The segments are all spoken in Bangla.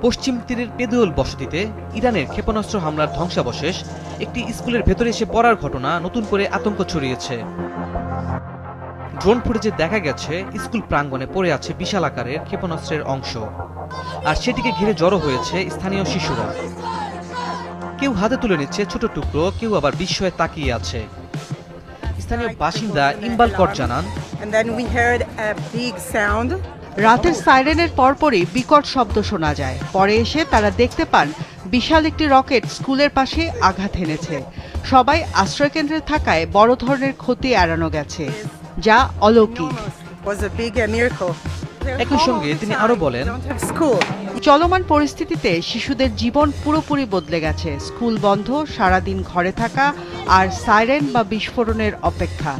পশ্চিম তীরের পেদুয়েল বসতিতে ইরানের ক্ষেপণাস্ত্র হামলার ধ্বংসাবশেষ একটি স্কুলের ভেতরে এসে পড়ার ঘটনা নতুন করে আতঙ্ক ছড়িয়েছে। ড্রোন ফুটেজে দেখা গেছে স্কুল প্রাঙ্গণে পড়ে আছে বিশাল আকারের ক্ষেপণাস্ত্রের অংশ, আর সেটিকে ঘিরে জড়ো হয়েছে স্থানীয় শিশুরা। কেউ হাতে তুলে নিচ্ছে ছোট টুকরো, কেউ আবার বিস্ময়ে তাকিয়ে আছে। স্থানীয় বাসিন্দা ইমবাল কর জানান, রাতের সাইরেনের পরপরই বিকট শব্দ শোনা যায়। পরে এসে তারা দেখতে পান বিশাল একটি রকেট স্কুলের পাশে আঘাত এনেছে। সবাই আশ্রয়কেন্দ্রে থাকায় বড় ধরনের ক্ষতি এড়ানো গেছে, যা অলৌকিক। একই সঙ্গে তিনি আরো বলেন, চলমান পরিস্থিতিতে শিশুদের জীবন পুরোপুরি বদলে গেছে। স্কুল বন্ধ, সারাদিন ঘরে থাকা আর সাইরেন বা বিস্ফোরণের অপেক্ষা।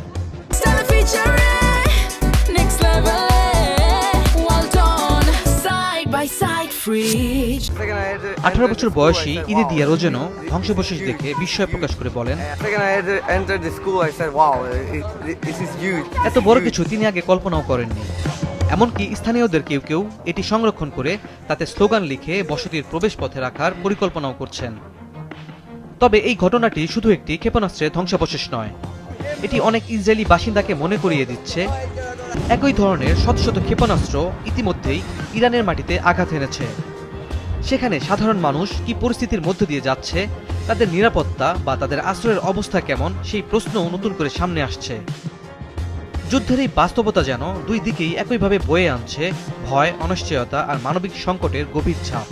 18 বছর বয়সী ইদিদিয়া রোজেনো ধ্বংসাবশেষ দেখে বিস্ময় প্রকাশ করে বলেন, এত বড় কিছু তিনি আগে কল্পনাও করেননি। এমনকি স্থানীয়দের কেউ কেউ এটি সংরক্ষণ করে তাতে স্লোগান লিখে বসতির প্রবেশপথে রাখার পরিকল্পনাও করছেন। তবে এই ঘটনাটি শুধু একটি ক্ষেপণাস্ত্রের ধ্বংসাবশেষ নয়, এটি অনেক ইসরায়েলি বাসিন্দাকে মনে করিয়ে দিচ্ছে একই ধরনের শত শত ক্ষেপণাস্ত্র ইতিমধ্যেই ইরানের মাটিতে আঘাত এনেছে। সেখানে সাধারণ মানুষ কি পরিস্থিতির মধ্য দিয়ে যাচ্ছে, তাদের নিরাপত্তা বা তাদের আশ্রয়ের অবস্থা কেমন, সেই প্রশ্নও নতুন করে সামনে আসছে। যুদ্ধের এই বাস্তবতা যেন দুই দিকেই একইভাবে বয়ে আনছে ভয়, অনিশ্চয়তা আর মানবিক সংকটের গভীর ছাপ।